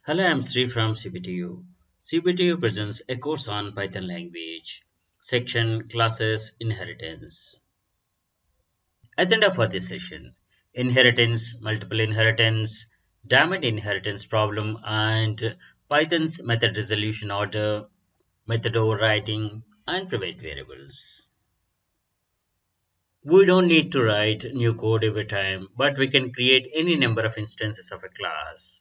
Hello, I'm Sri from CPTU. CPTU presents a course on Python language, section Classes Inheritance. Agenda for this session: Inheritance, Multiple Inheritance, Diamond Inheritance Problem, and Python's method resolution order, method overriding, and private variables. We don't need to write new code every time, but we can create any number of instances of a class.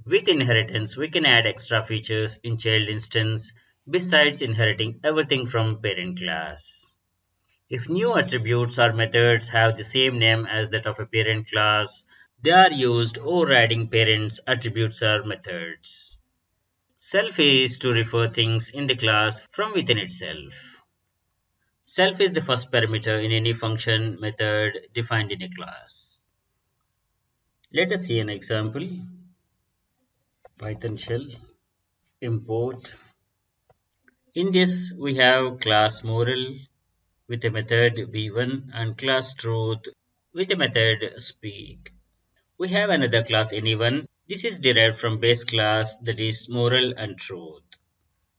With inheritance, we can add extra features in child instance besides inheriting everything from parent class. If new attributes or methods have the same name as that of a parent class, they are used overriding parents' attributes or methods. Self is to refer things in the class from within itself. Self is the first parameter in any function method defined in a class. Let us see an example. Python shell import. In this, we have class moral with a method v1 and class truth with a method speak. We have another class anyone. This is derived from base class, that is moral and truth.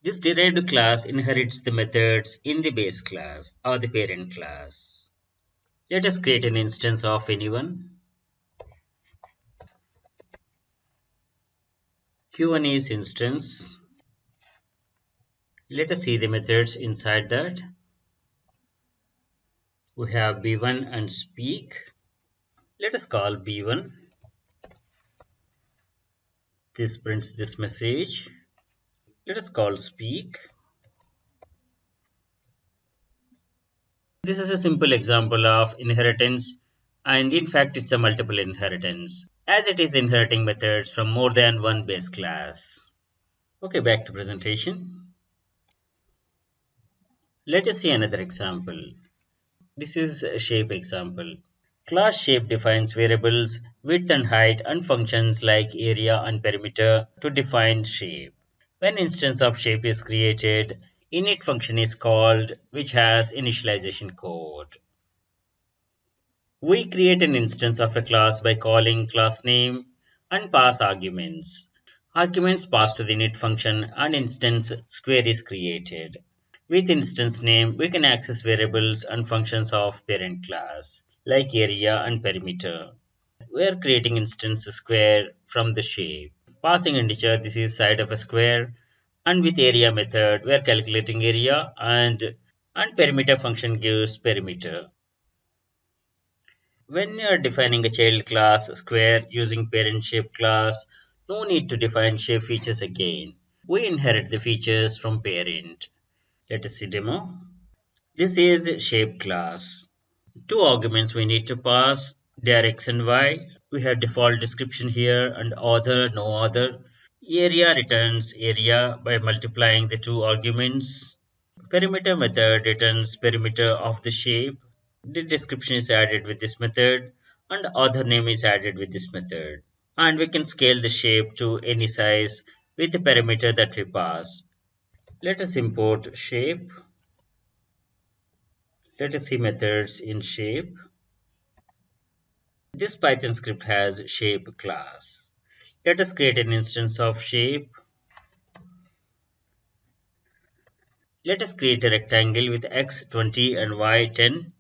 This derived class inherits the methods in the base class or the parent class. Let us create an instance of anyone. Q1 is instance. Let us see the methods inside that. We have b1 and speak. Let us call b1. This prints this message. Let us call speak. This is a simple example of inheritance, and in fact it's a multiple inheritance as it is inheriting methods from more than one base class. Okay, back to presentation. Let us see another example. This is a shape example. Class shape defines variables width and height and functions like area and perimeter to define shape. When instance of shape is created, init function is called which has initialization code. We create an instance of a class by calling class name and pass arguments. Arguments pass to the init function and instance square is created. With instance name, we can access variables and functions of parent class like area and perimeter. We are creating instance square from the shape. Passing integer, this is side of a square, and with area method, we are calculating area and perimeter function gives perimeter. When you are defining a child class square using parent shape class, no need to define shape features again. We inherit the features from parent. Let us see demo. This is shape class. Two arguments we need to pass. They are x and y. We have default description here and author, no author. Area returns area by multiplying the two arguments. Perimeter method returns perimeter of the shape. The description is added with this method and author name is added with this method. And we can scale the shape to any size with the parameter that we pass. Let us import shape. Let us see methods in shape. This Python script has shape class. Let us create an instance of shape. Let us create a rectangle with x 20 and y 10.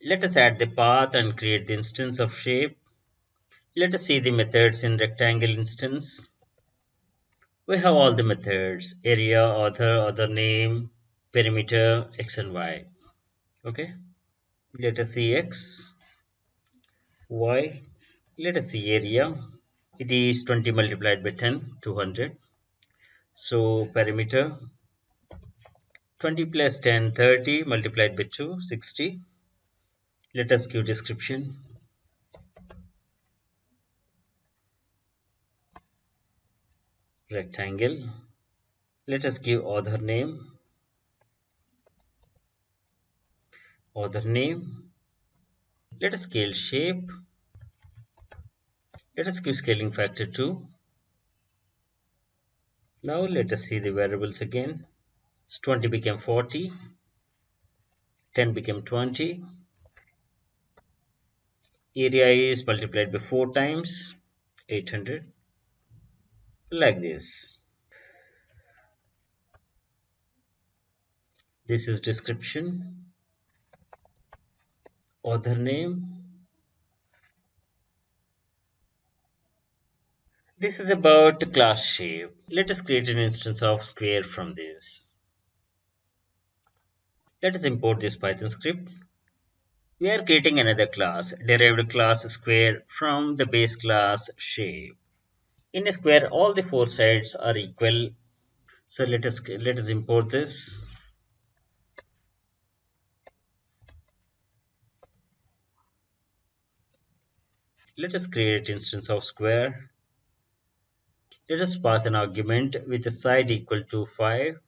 Let us add the path and create the instance of shape. Let us see the methods in rectangle instance. We have all the methods: area, author name, perimeter, x and y. Okay. Let us see x, y. Let us see area. It is 20 multiplied by 10, 200. So perimeter 20 plus 10, 30 multiplied by 2, 60. Let us give description. Rectangle. Let us give author name. Author name. Let us scale shape. Let us give scaling factor 2. Now let us see the variables again. 20 became 40. 10 became 20. Area is multiplied by 4 times 800, like this. This is description, author name. This is about class shape. Let us create an instance of square from this. Let us import this Python script. We are creating another class, derived class square from the base class shape. In a square, all the four sides are equal. So let us import this. Let us create instance of square. Let us pass an argument with a side equal to 5.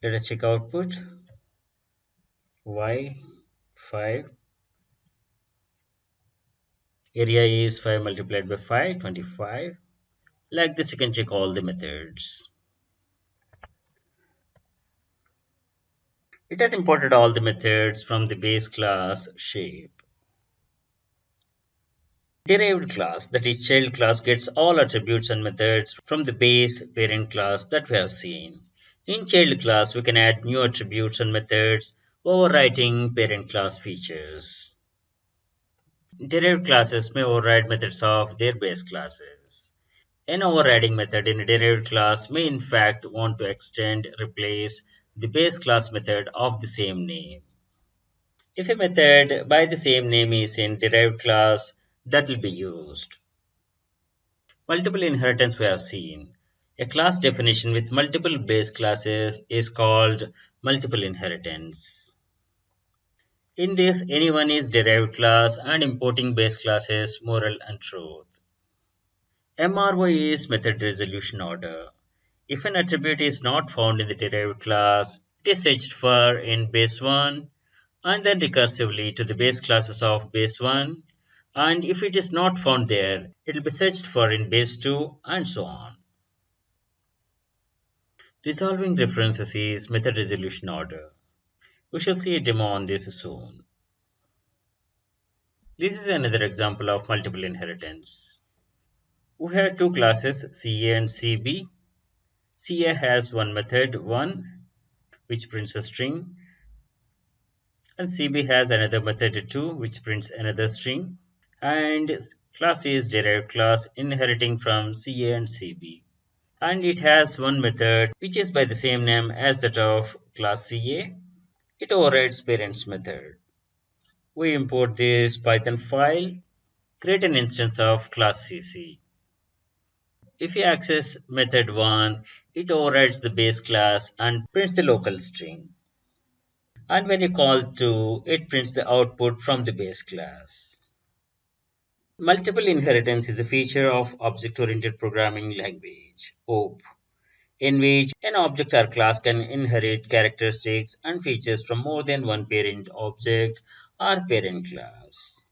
Let us check output. Y 5. Area is 5 multiplied by 5, 25. Like this, you can check all the methods. It has imported all the methods from the base class shape. Derived class, that is child class, gets all attributes and methods from the base parent class that we have seen. In child class, we can add new attributes and methods, overwriting parent class features. Derived classes may override methods of their base classes. An overriding method in a derived class may in fact want to extend, replace the base class method of the same name. If a method by the same name is in derived class, that will be used. Multiple inheritance we have seen. A class definition with multiple base classes is called multiple inheritance. In this, anyone is derived class and importing base classes moral and truth. MRO is method resolution order. If an attribute is not found in the derived class, it is searched for in base 1 and then recursively to the base classes of base 1, and if it is not found there, it will be searched for in base 2 and so on. Resolving references is method resolution order. We shall see a demo on this soon. This is another example of multiple inheritance. We have two classes CA and CB. CA has one method 1 which prints a string, and CB has another method 2 which prints another string, and class A is derived class inheriting from CA and CB, and it has one method which is by the same name as that of class CA. It overrides parent's method. We import this Python file, create an instance of class CC. If you access method 1, it overrides the base class and prints the local string. And when you call 2, it prints the output from the base class. Multiple inheritance is a feature of object-oriented programming language, OOP, in which an object or class can inherit characteristics and features from more than one parent object or parent class.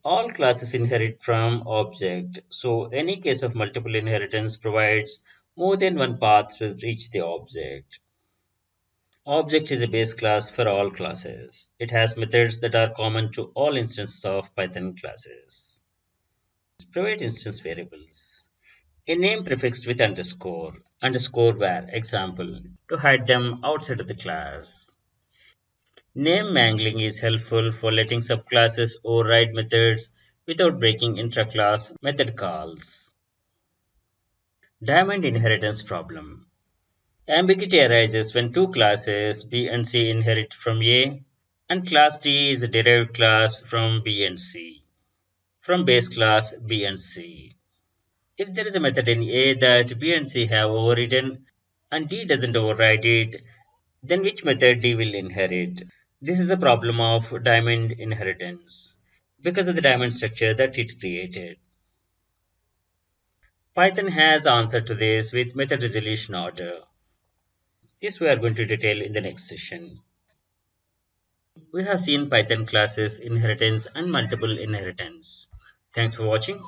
All classes inherit from object, so any case of multiple inheritance provides more than one path to reach the object. Object is a base class for all classes. It has methods that are common to all instances of Python classes. Private instance variables. A name prefixed with underscore, underscore var, example, to hide them outside of the class. Name mangling is helpful for letting subclasses override methods without breaking intra-class method calls. Diamond inheritance problem. Ambiguity arises when two classes B and C inherit from A, and class D is a derived class from B and C, from base class B and C. If there is a method in A that B and C have overridden and D doesn't override it, then which method D will inherit? This is the problem of diamond inheritance because of the diamond structure that it created. Python has answer to this with method resolution order. This we are going to detail in the next session. We have seen Python classes, inheritance and multiple inheritance. Thanks for watching.